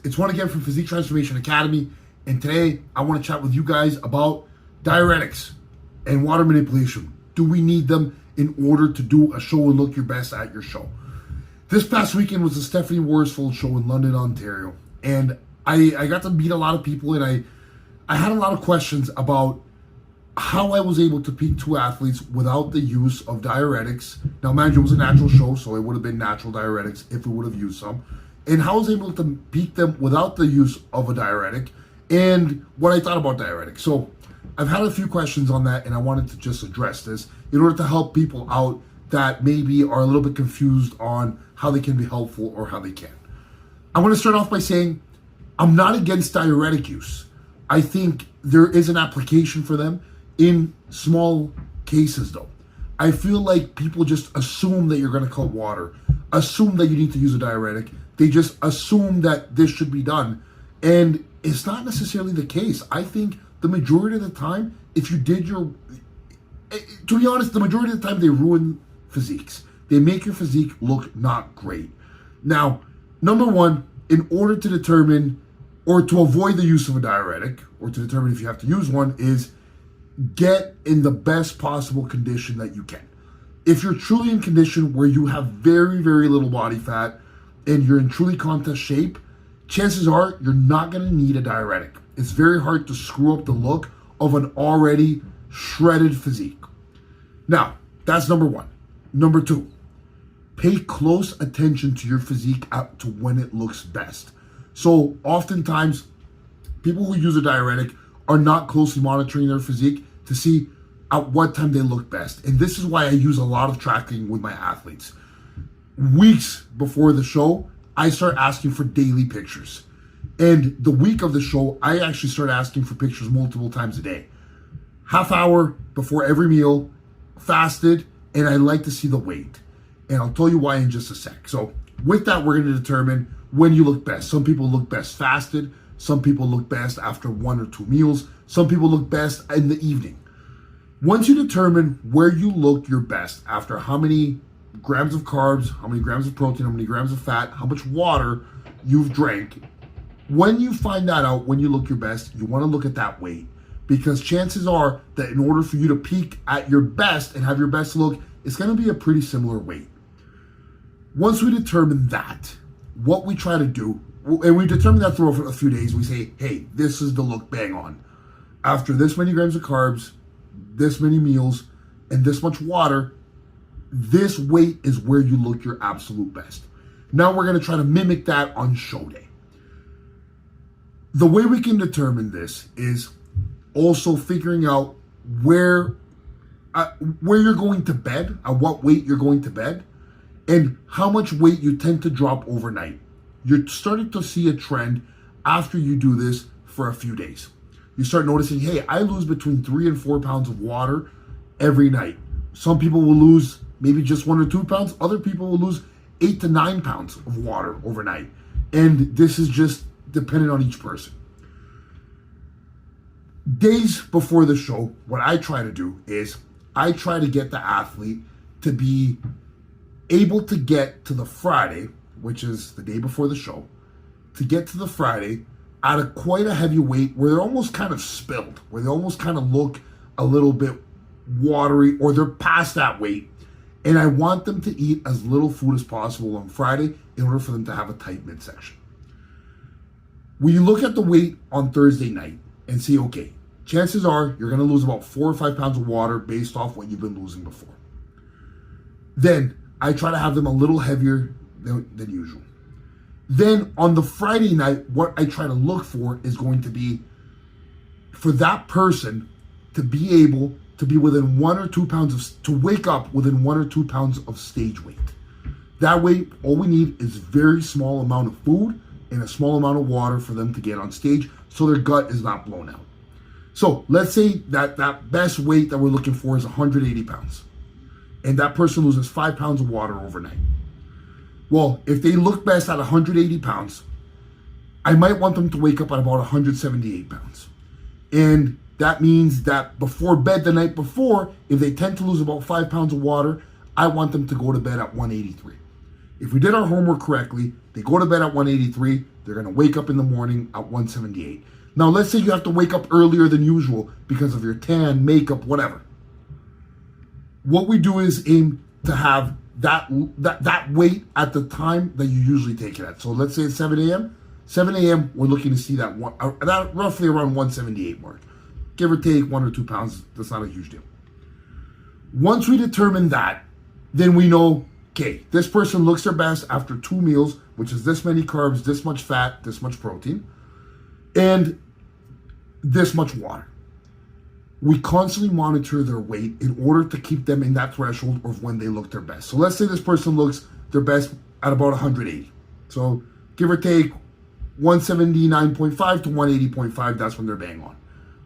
It's Juan again from Physique Transformation Academy, and today I want to chat with you guys about diuretics and water manipulation. Do we need them in order to do a show and look your best at your show? This past weekend was the Stephanie Worsfold show in London, Ontario, and I got to meet a lot of people, and I had a lot of questions about how I was able to peak two athletes without the use of diuretics. Now, mind you, it was a natural show, so it would have been natural diuretics if we would have used some. And how I was able to peak them without the use of a diuretic, and what I thought about diuretics. So I've had a few questions on that, and I wanted to just address this in order to help people out that maybe are a little bit confused on how they can be helpful or how they can. I want to start off by saying I'm not against diuretic use. I think there is an application for them in small cases, though. I feel like people just assume that you're going to cut water, assume that you need to use a diuretic. They just assume that this should be done. And it's not necessarily the case. I think the majority of the time, if you did to be honest, the majority of the time they ruin physiques. They make your physique look not great. Now, number one, in order to determine or to avoid the use of a diuretic, or to determine if you have to use one, is get in the best possible condition that you can. If you're truly in condition where you have very, very little body fat and you're in truly contest shape, chances are you're not going to need a diuretic. It's very hard to screw up the look of an already shredded physique. Now, that's number one. Number two, pay close attention to your physique to when it looks best. So oftentimes, people who use a diuretic are not closely monitoring their physique to see at what time they look best. And this is why I use a lot of tracking with my athletes. Weeks before the show, I start asking for daily pictures. And the week of the show, I actually start asking for pictures multiple times a day. Half hour before every meal, fasted, and I like to see the weight. And I'll tell you why in just a sec. So with that, we're going to determine when you look best. Some people look best fasted. Some people look best after 1 or 2 meals. Some people look best in the evening. Once you determine where you look your best after how many grams of carbs, how many grams of protein, how many grams of fat, how much water you've drank, when you find that out, when you look your best, you want to look at that weight, because chances are that in order for you to peak at your best and have your best look, it's going to be a pretty similar weight. Once we determine that, what we try to do, and we determine that through a few days, we say, hey, this is the look, bang on. After this many grams of carbs, this many meals, and this much water, this weight is where you look your absolute best. Now we're going to try to mimic that on show day. The way we can determine this is also figuring out where you're going to bed, at what weight you're going to bed, and how much weight you tend to drop overnight. You're starting to see a trend after you do this for a few days. You start noticing, hey, I lose between 3 and 4 pounds of water every night. Some people will lose maybe just 1 or 2 pounds. Other people will lose 8 to 9 pounds of water overnight. And this is just dependent on each person. Days before the show, what I try to do is I try to get the athlete to be able to get to the Friday, which is the day before the show, to get to the Friday at quite a heavy weight where they're almost kind of spilled, where they almost kind of look a little bit watery, or they're past that weight. And I want them to eat as little food as possible on Friday in order for them to have a tight midsection. When you look at the weight on Thursday night and see, okay, chances are you're going to lose about 4 or 5 pounds of water based off what you've been losing before. Then I try to have them a little heavier than usual. Then on the Friday night, what I try to look for is going to be for that person to be able to be within 1 or 2 pounds to wake up within 1 or 2 pounds of stage weight. That way, all we need is very small amount of food and a small amount of water for them to get on stage so their gut is not blown out. So let's say that best weight that we're looking for is 180 pounds. And that person loses 5 pounds of water overnight. Well, if they look best at 180 pounds, I might want them to wake up at about 178 pounds. And that means that before bed the night before, if they tend to lose about 5 pounds of water, I want them to go to bed at 183. If we did our homework correctly, they go to bed at 183, they're going to wake up in the morning at 178. Now, let's say you have to wake up earlier than usual because of your tan, makeup, whatever. What we do is aim to have that weight at the time that you usually take it at. So let's say it's 7 a.m. 7 a.m., we're looking to see that roughly around 178 mark. Give or take 1 or 2 pounds, that's not a huge deal. Once we determine that, then we know, okay, this person looks their best after 2 meals, which is this many carbs, this much fat, this much protein, and this much water. We constantly monitor their weight in order to keep them in that threshold of when they look their best. So let's say this person looks their best at about 180. So give or take 179.5 to 180.5, that's when they're bang on.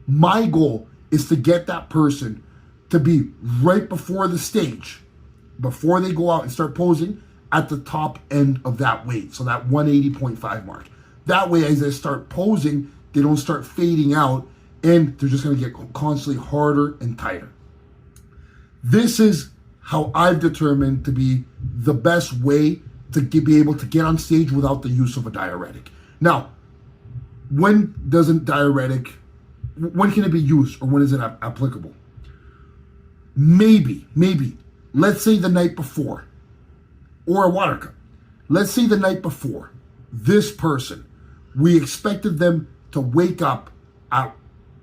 My goal is to get that person to be right before the stage, before they go out and start posing, at the top end of that weight, so that 180.5 mark. That way, as they start posing, they don't start fading out, and they're just going to get constantly harder and tighter. This is how I've determined to be the best way to be able to get on stage without the use of a diuretic. Now, when can it be used, or when is it applicable? Maybe, let's say the night before, or a water cup. Let's say the night before, this person, we expected them to wake up at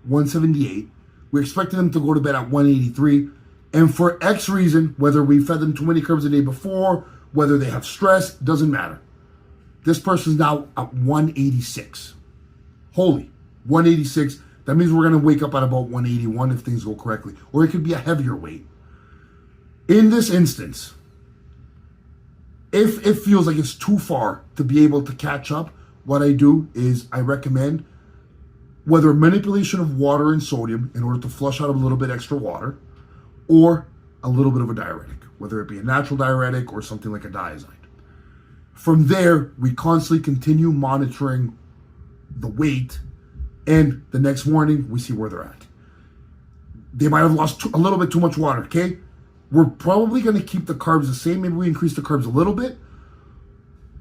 178. We expected them to go to bed at 183. And for X reason, whether we fed them too many carbs the day before, whether they have stress, doesn't matter. This person's now at 186. Holy, 186. That means we're going to wake up at about 181 if things go correctly. Or it could be a heavier weight. In this instance, if it feels like it's too far to be able to catch up, what I do is I recommend whether manipulation of water and sodium in order to flush out a little bit extra water, or a little bit of a diuretic, whether it be a natural diuretic or something like a diazide. From there, we constantly continue monitoring the weight, and the next morning, we see where they're at. They might have lost a little bit too much water, okay? We're probably going to keep the carbs the same. Maybe we increase the carbs a little bit.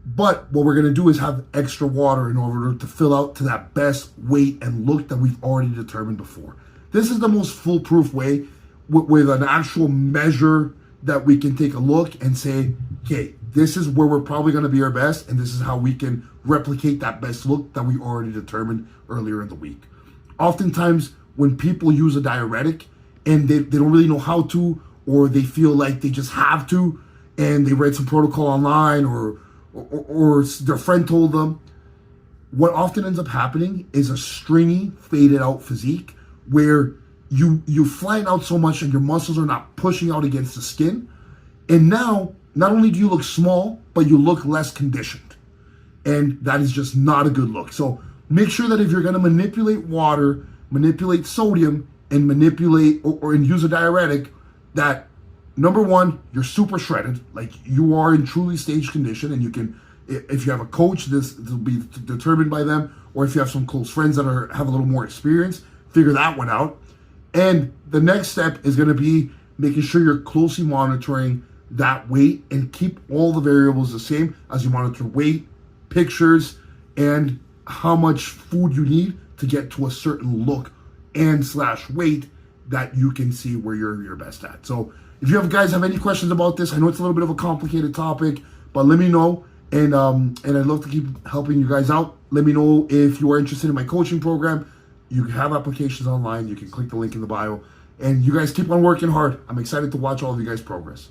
But what we're going to do is have extra water in order to fill out to that best weight and look that we've already determined before. This is the most foolproof way with an actual measure that we can take a look and say, okay, this is where we're probably going to be our best, and this is how we can replicate that best look that we already determined earlier in the week. Oftentimes, when people use a diuretic and they don't really know how to, or they feel like they just have to, and they read some protocol online or their friend told them, what often ends up happening is a stringy, faded out physique where you flatten out so much and your muscles are not pushing out against the skin. And now, not only do you look small, but you look less conditioned. And that is just not a good look. So make sure that if you're going to manipulate water, manipulate sodium, and manipulate or use a diuretic, that number one, you're super shredded, like you are in truly staged condition, and you can, if you have a coach, this will be determined by them, or if you have some close friends that have a little more experience, figure that one out. And the next step is going to be making sure you're closely monitoring that weight and keep all the variables the same as you monitor weight, pictures, and how much food you need to get to a certain look and / weight that you can see where you're best at. So if you guys have any questions about this, I know it's a little bit of a complicated topic, but let me know, and I'd love to keep helping you guys out. Let me know if you are interested in my coaching program. You have applications online. You can click the link in the bio, and you guys keep on working hard. I'm excited to watch all of you guys progress.